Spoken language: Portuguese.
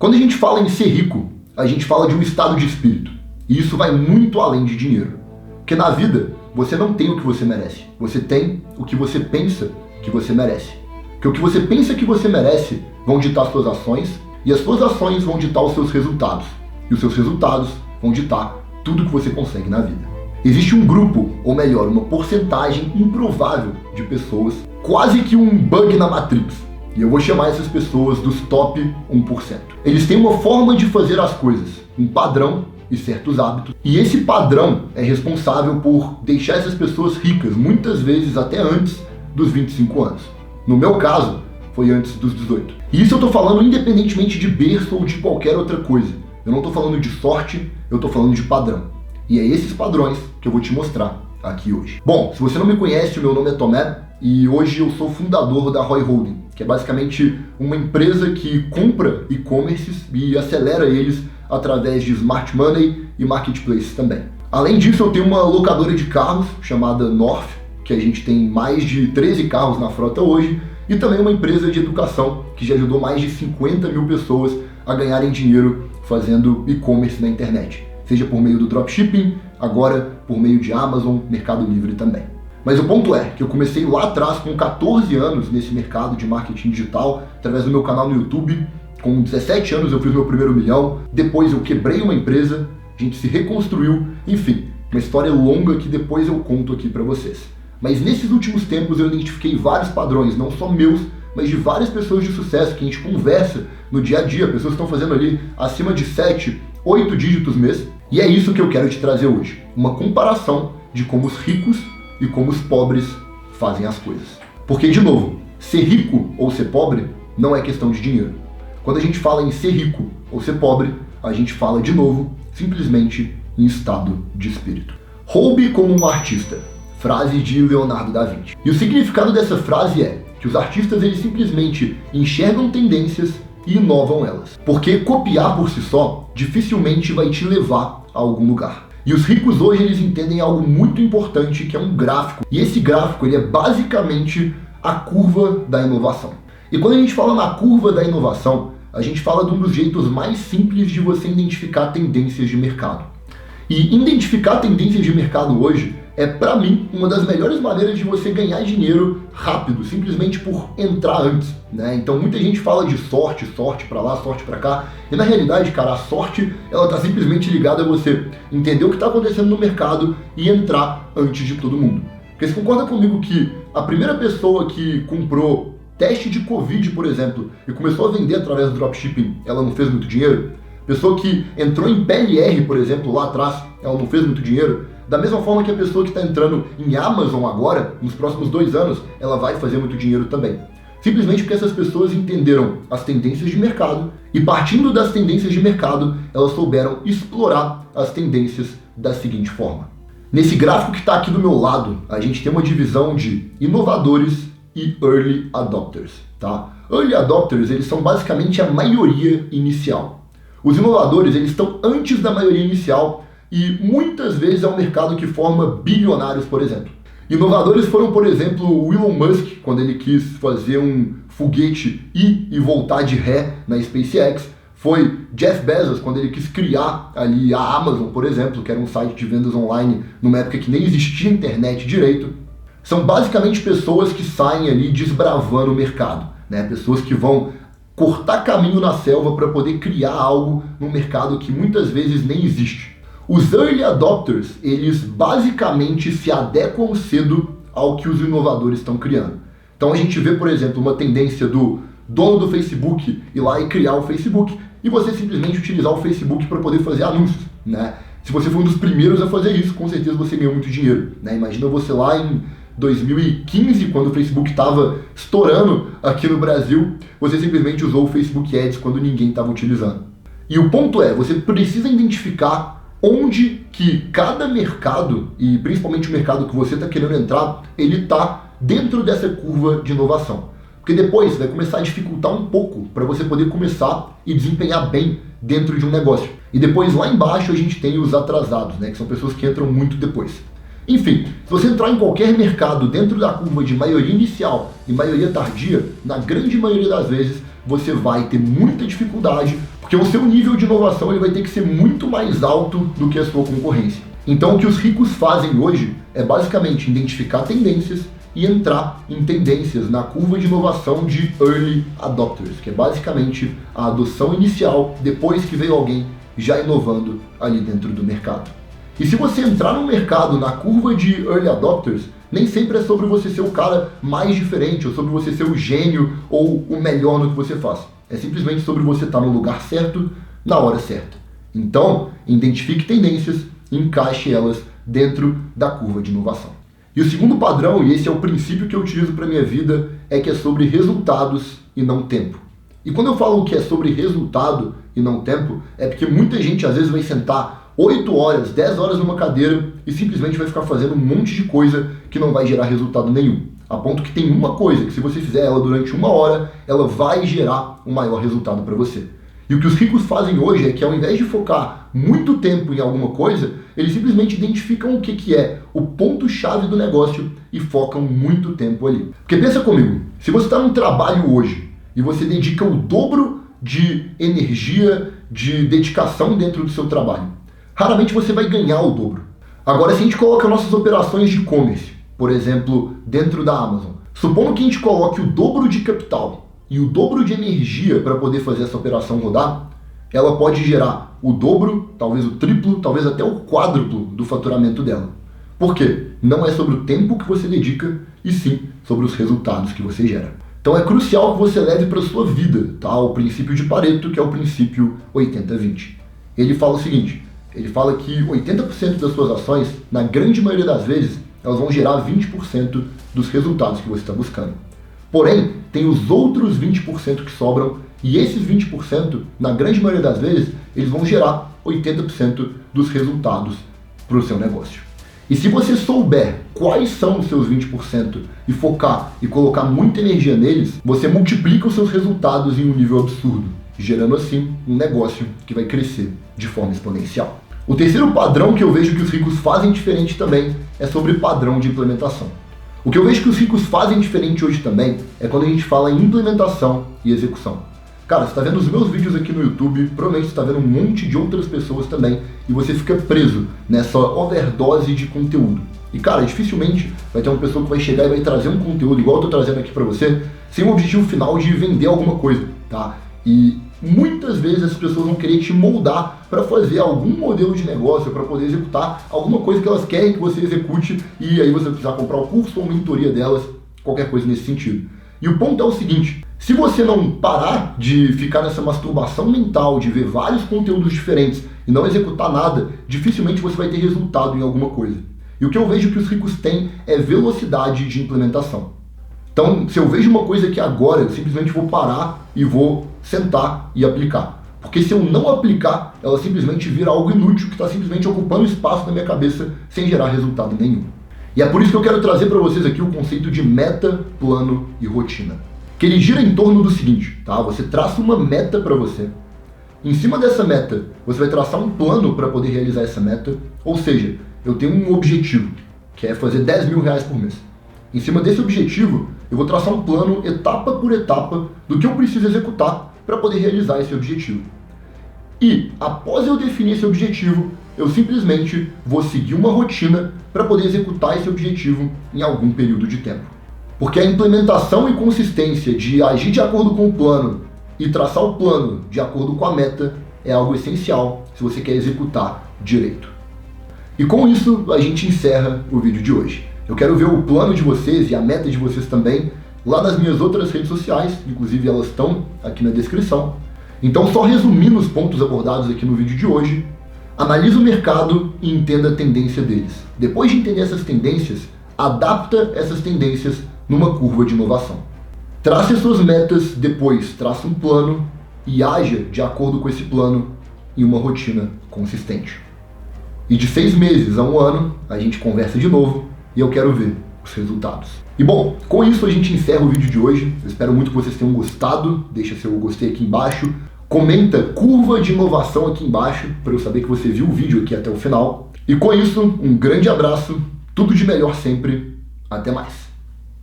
Quando a gente fala em ser rico, a gente fala de um estado de espírito. E isso vai muito além de dinheiro. Porque na vida, você não tem o que você merece. Você tem o que você pensa que você merece. Porque o que você pensa que você merece vão ditar suas ações, e as suas ações vão ditar os seus resultados. E os seus resultados vão ditar tudo que você consegue na vida. Existe um grupo, ou melhor, uma porcentagem improvável de pessoas, quase que um bug na Matrix. E eu vou chamar essas pessoas dos top 1%. Eles têm uma forma de fazer as coisas, um padrão e certos hábitos. E esse padrão é responsável por deixar essas pessoas ricas, muitas vezes até antes dos 25 anos. No meu caso, foi antes dos 18. E isso eu tô falando independentemente de berço ou de qualquer outra coisa. Eu não tô falando de sorte, eu tô falando de padrão. E é esses padrões que eu vou te mostrar aqui hoje. Bom, se você não me conhece, o meu nome é Tomé e hoje eu sou fundador da Roy Holding, que é basicamente uma empresa que compra e-commerces e acelera eles através de smart money e marketplace também. Além disso, eu tenho uma locadora de carros chamada North, que a gente tem mais de 13 carros na frota hoje, e também uma empresa de educação que já ajudou mais de 50 mil pessoas a ganharem dinheiro fazendo e-commerce na internet, seja por meio do dropshipping, agora por meio de Amazon, Mercado Livre também. Mas o ponto é que eu comecei lá atrás com 14 anos nesse mercado de marketing digital, através do meu canal no YouTube. Com 17 anos eu fiz meu primeiro milhão, depois eu quebrei uma empresa, a gente se reconstruiu, enfim, uma história longa que depois eu conto aqui pra vocês. Mas nesses últimos tempos eu identifiquei vários padrões, não só meus, mas de várias pessoas de sucesso que a gente conversa no dia a dia, pessoas que estão fazendo ali acima de 7, 8 dígitos mês. E é isso que eu quero te trazer hoje, uma comparação de como os ricos e como os pobres fazem as coisas. Porque, de novo, ser rico ou ser pobre não é questão de dinheiro. Quando a gente fala em ser rico ou ser pobre, a gente fala, de novo, simplesmente em estado de espírito. Roube como um artista. Frase de Leonardo da Vinci. E o significado dessa frase é que os artistas eles simplesmente enxergam tendências e inovam elas. Porque copiar por si só dificilmente vai te levar a algum lugar. E os ricos hoje eles entendem algo muito importante, que é um gráfico. E esse gráfico ele é basicamente a curva da inovação. E quando a gente fala na curva da inovação, a gente fala de um dos jeitos mais simples de você identificar tendências de mercado. E identificar tendências de mercado hoje é, para mim, uma das melhores maneiras de você ganhar dinheiro rápido, simplesmente por entrar antes, né? Então muita gente fala de sorte para lá, sorte para cá, e na realidade, cara, a sorte, ela tá simplesmente ligada a você entender o que tá acontecendo no mercado e entrar antes de todo mundo. Porque você concorda comigo que a primeira pessoa que comprou teste de Covid, por exemplo, e começou a vender através do dropshipping, ela não fez muito dinheiro? Pessoa que entrou em PLR, por exemplo, lá atrás, ela não fez muito dinheiro? Da mesma forma que a pessoa que está entrando em Amazon agora, nos próximos 2 anos, ela vai fazer muito dinheiro também. Simplesmente porque essas pessoas entenderam as tendências de mercado e, partindo das tendências de mercado, elas souberam explorar as tendências da seguinte forma. Nesse gráfico que está aqui do meu lado, a gente tem uma divisão de inovadores e early adopters, tá? Early adopters, eles são basicamente a maioria inicial. Os inovadores, eles estão antes da maioria inicial e muitas vezes é um mercado que forma bilionários, por exemplo. Inovadores foram, por exemplo, o Elon Musk, quando ele quis fazer um foguete ir e voltar de ré na SpaceX. Foi Jeff Bezos, quando ele quis criar ali a Amazon, por exemplo, que era um site de vendas online numa época que nem existia internet direito. São basicamente pessoas que saem ali desbravando o mercado, né? Pessoas que vão cortar caminho na selva para poder criar algo num mercado que muitas vezes nem existe. Os early adopters, eles basicamente se adequam cedo ao que os inovadores estão criando. Então a gente vê, por exemplo, uma tendência do dono do Facebook ir lá e criar o Facebook e você simplesmente utilizar o Facebook para poder fazer anúncios, né? Se você for um dos primeiros a fazer isso, com certeza você ganhou muito dinheiro, né? Imagina você lá em 2015, quando o Facebook estava estourando aqui no Brasil, você simplesmente usou o Facebook Ads quando ninguém estava utilizando. E o ponto é, você precisa identificar onde que cada mercado, e principalmente o mercado que você está querendo entrar, ele está dentro dessa curva de inovação. Porque depois vai começar a dificultar um pouco para você poder começar e desempenhar bem dentro de um negócio. E depois lá embaixo a gente tem os atrasados, né, que são pessoas que entram muito depois. Enfim, se você entrar em qualquer mercado dentro da curva de maioria inicial e maioria tardia, na grande maioria das vezes você vai ter muita dificuldade, Porque o seu nível de inovação ele vai ter que ser muito mais alto do que a sua concorrência. Então o que os ricos fazem hoje é basicamente identificar tendências e entrar em tendências na curva de inovação de early adopters, que é basicamente a adoção inicial depois que veio alguém já inovando ali dentro do mercado. E se você entrar no mercado na curva de early adopters, nem sempre é sobre você ser o cara mais diferente, ou sobre você ser o gênio ou o melhor no que você faz. É simplesmente sobre você estar no lugar certo, na hora certa. Então, identifique tendências e encaixe elas dentro da curva de inovação. E o segundo padrão, e esse é o princípio que eu utilizo para a minha vida, é que é sobre resultados e não tempo. E quando eu falo que é sobre resultado e não tempo, é porque muita gente às vezes vai sentar 8 horas, 10 horas numa cadeira e simplesmente vai ficar fazendo um monte de coisa que não vai gerar resultado nenhum. A ponto que tem uma coisa que se você fizer ela durante 1 hora, ela vai gerar um maior resultado para você. E o que os ricos fazem hoje é que ao invés de focar muito tempo em alguma coisa, eles simplesmente identificam o que é o ponto-chave do negócio e focam muito tempo ali. Porque pensa comigo, se você está num trabalho hoje e você dedica o dobro de energia, de dedicação dentro do seu trabalho, raramente você vai ganhar o dobro. Agora, se a gente coloca nossas operações de e-commerce, por exemplo, dentro da Amazon, supondo que a gente coloque o dobro de capital e o dobro de energia para poder fazer essa operação rodar, ela pode gerar o dobro, talvez o triplo, talvez até o quádruplo do faturamento dela. Por quê? Não é sobre o tempo que você dedica, e sim sobre os resultados que você gera. Então é crucial que você leve para a sua vida, tá? O princípio de Pareto, que é o princípio 80-20. Ele fala o seguinte, ele fala que 80% das suas ações, na grande maioria das vezes, elas vão gerar 20% dos resultados que você está buscando. Porém, tem os outros 20% que sobram, e esses 20%, na grande maioria das vezes, eles vão gerar 80% dos resultados para o seu negócio. E se você souber quais são os seus 20% e focar e colocar muita energia neles, você multiplica os seus resultados em um nível absurdo, gerando assim um negócio que vai crescer de forma exponencial. O terceiro padrão que eu vejo que os ricos fazem diferente também é sobre padrão de implementação. O que eu vejo que os ricos fazem diferente hoje também é quando a gente fala em implementação e execução. Cara, você está vendo os meus vídeos aqui no YouTube, provavelmente você está vendo um monte de outras pessoas também, e você fica preso nessa overdose de conteúdo. E cara, dificilmente vai ter uma pessoa que vai chegar e vai trazer um conteúdo igual eu estou trazendo aqui para você, sem o objetivo final de vender alguma coisa, tá? E muitas vezes as pessoas vão querer te moldar para fazer algum modelo de negócio, para poder executar alguma coisa que elas querem que você execute, e aí você vai precisar comprar o curso ou mentoria delas, qualquer coisa nesse sentido. E o ponto é o seguinte, se você não parar de ficar nessa masturbação mental, de ver vários conteúdos diferentes e não executar nada, dificilmente você vai ter resultado em alguma coisa. E o que eu vejo que os ricos têm é velocidade de implementação. Então, se eu vejo uma coisa aqui agora, eu simplesmente vou parar e vou sentar e aplicar. Porque se eu não aplicar, ela simplesmente vira algo inútil que está simplesmente ocupando espaço na minha cabeça sem gerar resultado nenhum. E é por isso que eu quero trazer para vocês aqui o conceito de meta, plano e rotina. Que ele gira em torno do seguinte, tá? Você traça uma meta para você. Em cima dessa meta, você vai traçar um plano para poder realizar essa meta. Ou seja, eu tenho um objetivo, que é fazer 10 mil reais por mês. Em cima desse objetivo, eu vou traçar um plano etapa por etapa do que eu preciso executar para poder realizar esse objetivo. E, após eu definir esse objetivo, eu simplesmente vou seguir uma rotina para poder executar esse objetivo em algum período de tempo. Porque a implementação e consistência de agir de acordo com o plano e traçar o plano de acordo com a meta é algo essencial se você quer executar direito. E com isso, a gente encerra o vídeo de hoje. Eu quero ver o plano de vocês e a meta de vocês também lá nas minhas outras redes sociais, inclusive elas estão aqui na descrição. Então, só resumindo os pontos abordados aqui no vídeo de hoje, analise o mercado e entenda a tendência deles. Depois de entender essas tendências, adapta essas tendências numa curva de inovação. Trace as suas metas, depois traça um plano e haja de acordo com esse plano em uma rotina consistente. E de 6 meses a 1 ano, a gente conversa de novo e eu quero ver os resultados. E bom, com isso a gente encerra o vídeo de hoje. Eu espero muito que vocês tenham gostado. Deixa seu gostei aqui embaixo. Comenta curva de inovação aqui embaixo para eu saber que você viu o vídeo aqui até o final. E com isso, um grande abraço, tudo de melhor sempre. Até mais.